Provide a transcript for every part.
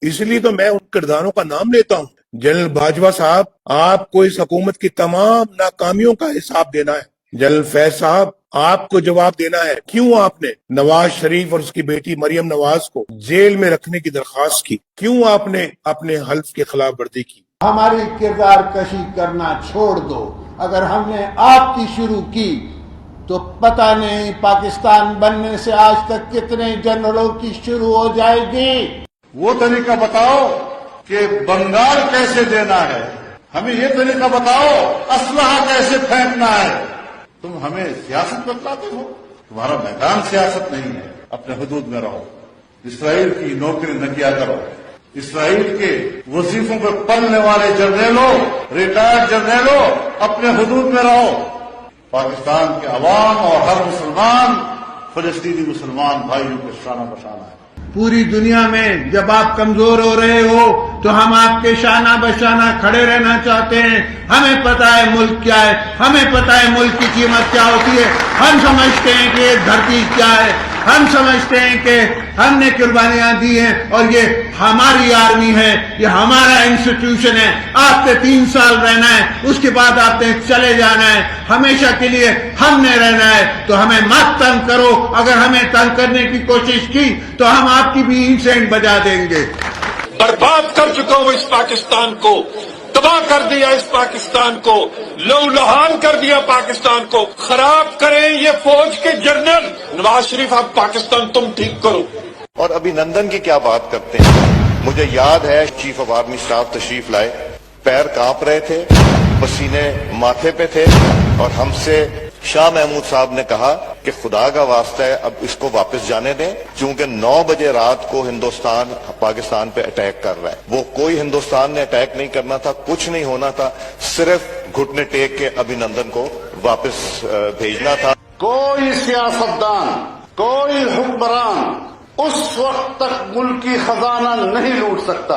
اس لیے تو میں ان کرداروں کا نام لیتا ہوں. جنرل باجوہ صاحب، آپ کو اس حکومت کی تمام ناکامیوں کا حساب دینا ہے. جنرل فیض صاحب، آپ کو جواب دینا ہے کیوں آپ نے نواز شریف اور اس کی بیٹی مریم نواز کو جیل میں رکھنے کی درخواست کی، کیوں آپ نے اپنے حلف کی خلاف ورزی کی. ہماری کردار کشی کرنا چھوڑ دو. اگر ہم نے آپ کی شروع کی تو پتہ نہیں پاکستان بننے سے آج تک کتنے جنرلوں کی شروع ہو جائے گی. وہ طریقہ بتاؤ کہ بنگال کیسے دینا ہے، ہمیں یہ طریقہ بتاؤ اسلحہ کیسے پھینکنا ہے. تم ہمیں سیاست بتلاتے ہو، تمہارا میدان سیاست نہیں ہے. اپنے حدود میں رہو، اسرائیل کی نوکری نہ کیا کرو. اسرائیل کے وظیفوں پہ پلنے والے جرنیلوں، ریٹائرڈ جرنیلوں، اپنے حدود میں رہو. پاکستان کے عوام اور ہر مسلمان فلسطینی مسلمان بھائیوں کے شانہ بشانہ ہے. پوری دنیا میں جب آپ کمزور ہو رہے ہو تو ہم آپ کے شانہ بشانہ کھڑے رہنا چاہتے ہیں. ہمیں پتہ ہے ملک کیا ہے، ہمیں پتہ ہے ملک کی قیمت کیا ہوتی ہے. ہم سمجھتے ہیں کہ یہ دھرتی کیا ہے، ہم سمجھتے ہیں کہ ہم نے قربانیاں دی ہیں اور یہ ہماری آرمی ہے، یہ ہمارا انسٹیٹیوشن ہے. آپ نے 3 سال رہنا ہے، اس کے بعد آپ نے چلے جانا ہے. ہمیشہ کے لیے ہم نے رہنا ہے، تو ہمیں مت تنگ کرو. اگر ہمیں تنگ کرنے کی کوشش کی تو ہم آپ کی بھی اینٹ بجا دیں گے. برباد کر چکا ہوں اس پاکستان کو، تباہ کر دیا اس پاکستان کو، لہو لہان کر دیا پاکستان کو. خراب کریں یہ فوج کے جنرل. نواز شریف آپ پاکستان تم ٹھیک کرو. اور ابھی نندن کی کیا بات کرتے ہیں. مجھے یاد ہے چیف آف آرمی اسٹاف تشریف لائے، پیر کانپ رہے تھے، پسینے ماتھے پہ تھے، اور ہم سے شاہ محمود صاحب نے کہا کہ خدا کا واسطہ ہے اب اس کو واپس جانے دیں، کیونکہ 9 بجے رات کو ہندوستان پاکستان پہ اٹیک کر رہا ہے. وہ کوئی ہندوستان نے اٹیک نہیں کرنا تھا، کچھ نہیں ہونا تھا، صرف گھٹنے ٹیک کے ابھی نندن کو واپس بھیجنا تھا. کوئی سیاستدان، کوئی حکمران اس وقت تک ملکی خزانہ نہیں لوٹ سکتا،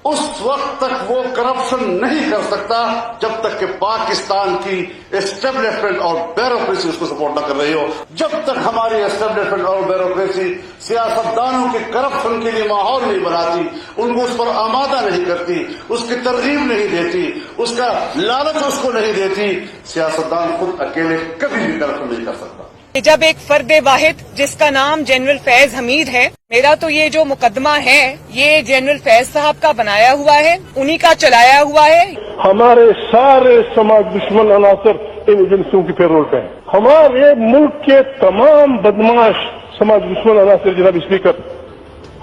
اس وقت تک وہ کرپشن نہیں کر سکتا جب تک کہ پاکستان کی اسٹیبلشمنٹ اور بیوروکریسی اس کو سپورٹ نہ کر رہی ہو. جب تک ہماری اسٹیبلشمنٹ اور بیوروکریسی سیاستدانوں کے کرپشن کے لیے ماحول نہیں بناتی، ان کو اس پر آمادہ نہیں کرتی، اس کی ترغیب نہیں دیتی، اس کا لالچ اس کو نہیں دیتی، سیاستدان خود اکیلے کبھی بھی کرپشن نہیں کر سکتا. جب ایک فرد واحد جس کا نام جنرل فیض حمید ہے، میرا تو یہ جو مقدمہ ہے یہ جنرل فیض صاحب کا بنایا ہوا ہے، انہی کا چلایا ہوا ہے. ہمارے سارے سماج دشمن عناصر ان ایجنسیوں کی پیرول پہ ہیں. ہمارے ملک کے تمام بدماش سماج دشمن عناصر جناب اسپیکر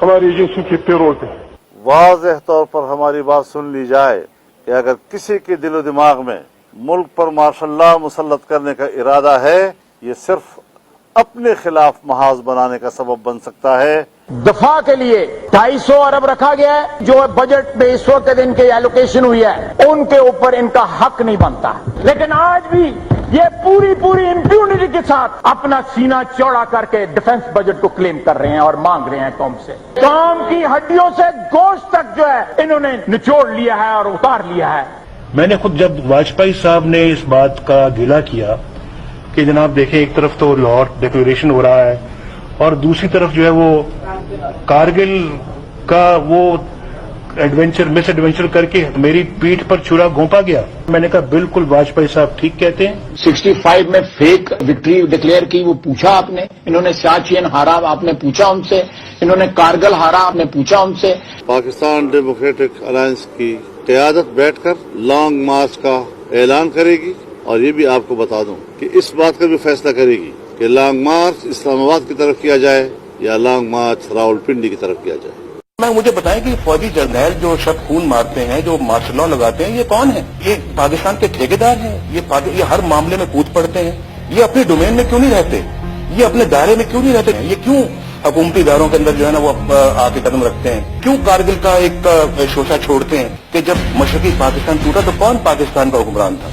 ہماری ایجنسیوں کی پیرول پہ ہیں. واضح طور پر ہماری بات سن لی جائے کہ اگر کسی کے دل و دماغ میں ملک پر مارشل لا مسلط کرنے کا ارادہ ہے، یہ صرف اپنے خلاف محاذ بنانے کا سبب بن سکتا ہے. دفاع کے لیے 250 ارب رکھا گیا ہے، جو بجٹ میں اس وقت ان کے ایلوکیشن ہوئی ہے، ان کے اوپر ان کا حق نہیں بنتا. لیکن آج بھی یہ پوری امپیونٹی کے ساتھ اپنا سینہ چوڑا کر کے ڈیفنس بجٹ کو کلیم کر رہے ہیں اور مانگ رہے ہیں قوم سے. قوم کی ہڈیوں سے گوشت تک جو ہے انہوں نے نچوڑ لیا ہے اور اتار لیا ہے. میں نے خود جب واجپئی صاحب نے اس بات کا گلہ کیا کہ جناب دیکھیں ایک طرف تو لاہور ڈکلیریشن ہو رہا ہے اور دوسری طرف جو ہے وہ کارگل کا وہ مس ایڈونچر کر کے میری پیٹھ پر چھرا گھونپا گیا. میں نے کہا بالکل واجپئی صاحب ٹھیک کہتے ہیں. 65 میں فیک وکٹری ڈکلیئر کی، وہ پوچھا آپ نے. انہوں نے سیاچین ہارا، آپ نے پوچھا ان سے. انہوں نے کارگل ہارا، آپ نے پوچھا ان سے. پاکستان ڈیموکریٹک الائنس کی قیادت بیٹھ کر لانگ مارچ کا اعلان کرے گی، اور یہ بھی آپ کو بتا دوں کہ اس بات کا بھی فیصلہ کرے گی کہ لانگ مارچ اسلام آباد کی طرف کیا جائے یا لانگ مارچ راولپنڈی کی طرف کیا جائے. مجھے بتائیں کہ فوجی جرنیل جو شب خون مارتے ہیں، جو مارشل لا لگاتے ہیں، یہ کون ہیں؟ یہ پاکستان کے ٹھیکیدار ہیں. یہ ہر معاملے میں کود پڑتے ہیں. یہ اپنے ڈومین میں کیوں نہیں رہتے؟ یہ اپنے دائرے میں کیوں نہیں رہتے؟ یہ کیوں حکومتی اداروں کے اندر جو ہے نا وہ آ کے قدم رکھتے ہیں؟ کیوں کارگل کا ایک شوشہ چھوڑتے ہیں کہ جب مشرقی پاکستان ٹوٹا تو کون پاکستان کا حکمران تھا؟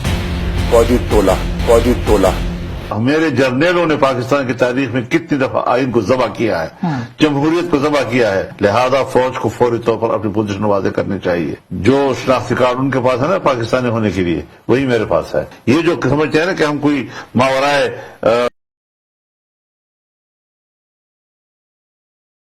فوجی ٹولہ. میرے جرنیلوں نے پاکستان کی تاریخ میں کتنی دفعہ آئین کو ذبح کیا ہے، جمہوریت کو ذبح کیا ہے. لہذا فوج کو فوری طور پر اپنی پوزیشن واضح کرنی چاہیے. جو شناختی کارڈ ان کے پاس ہے نا پاکستانی ہونے کے لیے، وہی میرے پاس ہے. یہ جو سمجھتے ہیں نا کہ ہم کوئی ماورائے